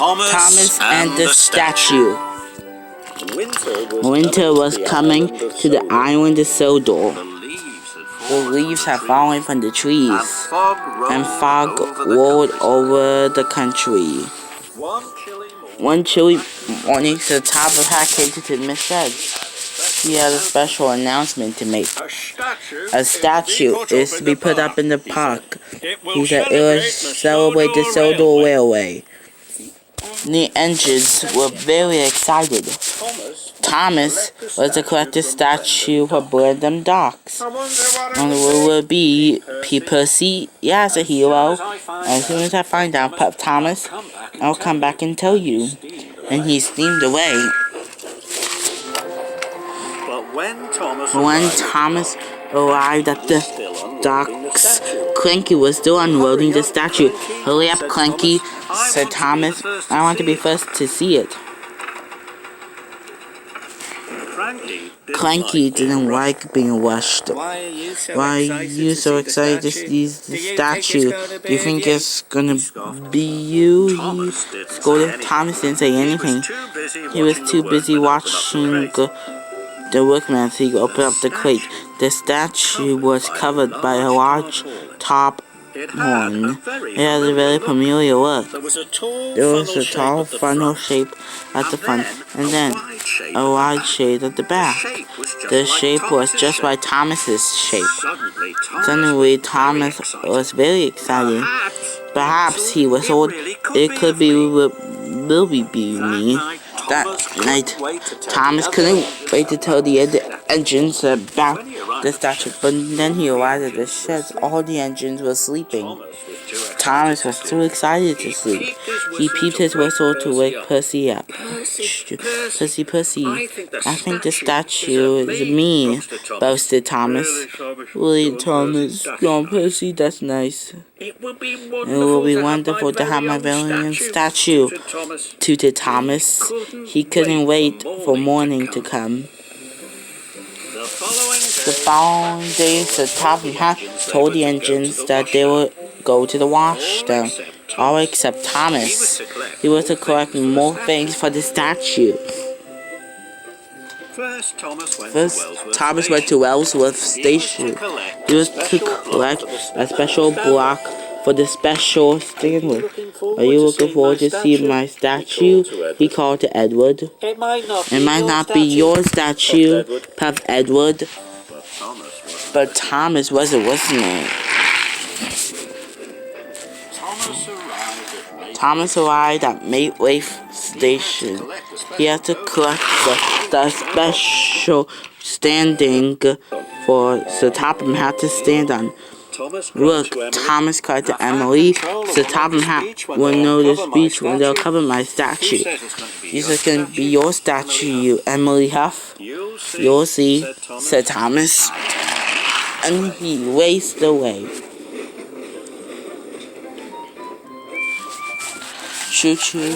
Thomas and the statue. Winter was coming to the island of Sodor. The leaves had fallen from the trees, and fog rolled over the country. One chilly morning, Sir Topham Hatt came to Miss Sedge. He had a special announcement to make. A statue is to be put up in the park. He said it will celebrate the Sodor Railway. The engines were very excited. Thomas was to collect the statue for Brandon Docks. And it will be Percy, as a hero. As soon as I find out, Pup Thomas, I'll come back and tell you. And he steamed away. When Thomas arrived at the docks, Clanky was still unloading the statue. Hurry up, Clanky, said Thomas. I want to be first to see it. Clanky didn't like being rushed. Why are you so excited to see the statue? Do you think it's gonna be you? He scolded. Thomas didn't say anything. He was too busy watching the workman as he opened up the crate. The statue was covered by a large top horn. It had a very familiar look. There was a tall funnel shape at the front, and then a wide shade at the back. The shape was just like Thomas's shape. Suddenly, Thomas was very excited. Perhaps he was told it could be will be me. That night, Thomas couldn't wait to tell the engines about the statue, but then he arrived at the sheds. All the engines were sleeping. Thomas was too excited to sleep. He peeped his whistle to wake Percy up. Percy, I think the statue is me, boasted Thomas. Really, Thomas? Go on, Percy, that's nice. It will be wonderful to have my very own statue, tooted Thomas. He couldn't wait for morning to come. The following day, Sir Topham Hatt told the engines that they would go to the washdown, all except Thomas. He was to collect more things for the statue. First, Thomas went to Wellsworth Station. He was to collect a special block for the special Stanley. Are you looking forward to seeing my statue? He called to Edward. It might not be your statue, puffed Edward. But Thomas wasn't listening. Thomas arrived at Maywaith Station. He had to collect the special standing for Sir Topham Hatt to stand on. Look, Thomas cried to Emily. Sir Topham Hatt will know the speech when they'll cover my statue. This is going to be your statue, you Emily Huff. You'll see, said Thomas. And he raced away. Choo-choo.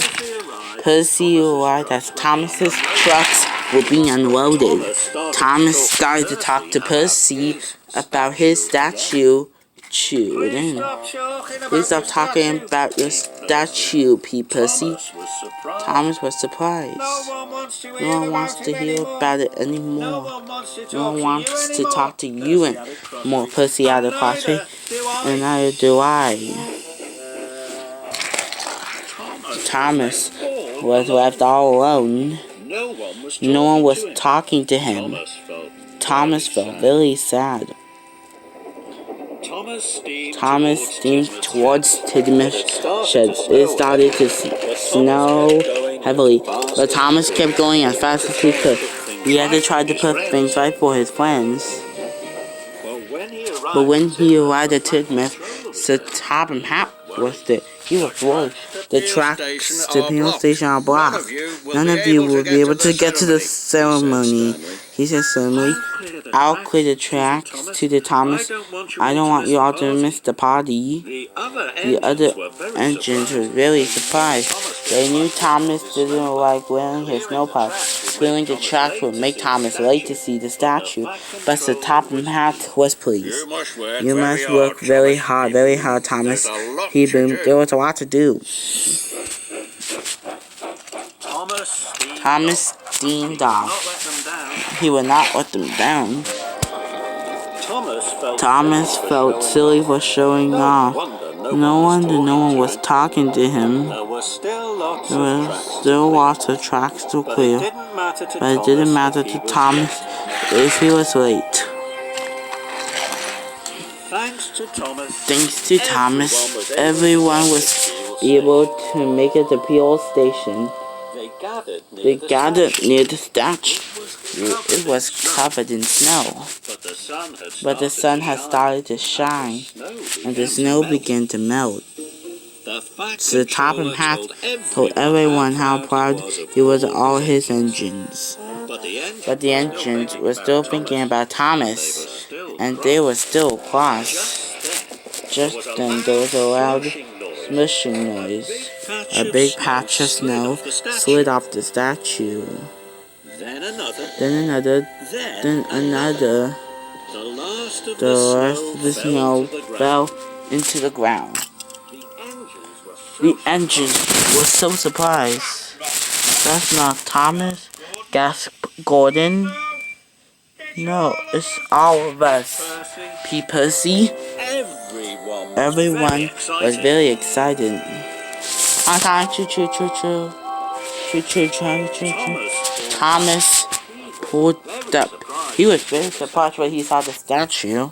Percy arrived as Thomas's trucks were being unloaded. Thomas started to talk to Percy about his statue. Please stop talking about your statue, Percy. Thomas was surprised. No one wants to hear about it anymore. No one wants to talk to you anymore, Percy added crossly. And neither do I. Thomas was left all alone. No one was talking to him. Thomas felt very sad. Thomas steamed towards Tidmouth sheds. It started to snow heavily, but Thomas kept going as fast as he could. He had to try to put things right for his friends. But when he arrived at Tidmouth, Sir Topham Hatt was there. He was worried. The tracks to Penal Station are blocked. None of you will be able to get to the ceremony, he said suddenly. I'll clear the tracks to the Thomas. I don't want you all to miss the party. The other engines were really surprised. They knew Thomas didn't like wearing his snowplow. Clearing the tracks would make Thomas late to see the statue, but Sir Topham Hatt was pleased. You must work very hard, Thomas. He boomed. There was a lot to do. Thomas steamed off. He would not let them down. Thomas felt silly for showing off. No wonder no one was talking to him. There were still lots of tracks to clear, but it didn't matter to Thomas if he was late. Thanks to Thomas, everyone was able to make it to Peel Station. They gathered near the statue. It was covered in snow, but the sun had started to shine, and the snow began to melt. So Topham Hatt told everyone how proud he was of all his engines. But the engines were still thinking about Thomas, and they were still cross. Just then there was a loud smushing noise. A big patch of snow slid off the statue. Then another. The rest of the snow fell into the ground. The engines were so surprised. That's not Thomas, gasped Gordon. No, it's all of us, Percy. Everyone was very excited. Thomas pulled up. He was very surprised when he saw the statue.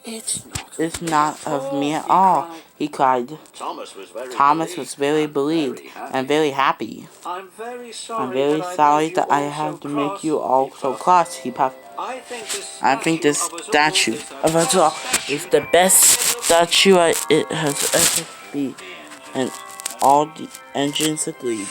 It's not of me at all, he cried. Thomas was very relieved and very happy. I'm very sorry that I had to make you all so cross, he puffed. I think this statue of us all is the best statue it has ever been, and all the engines agreed.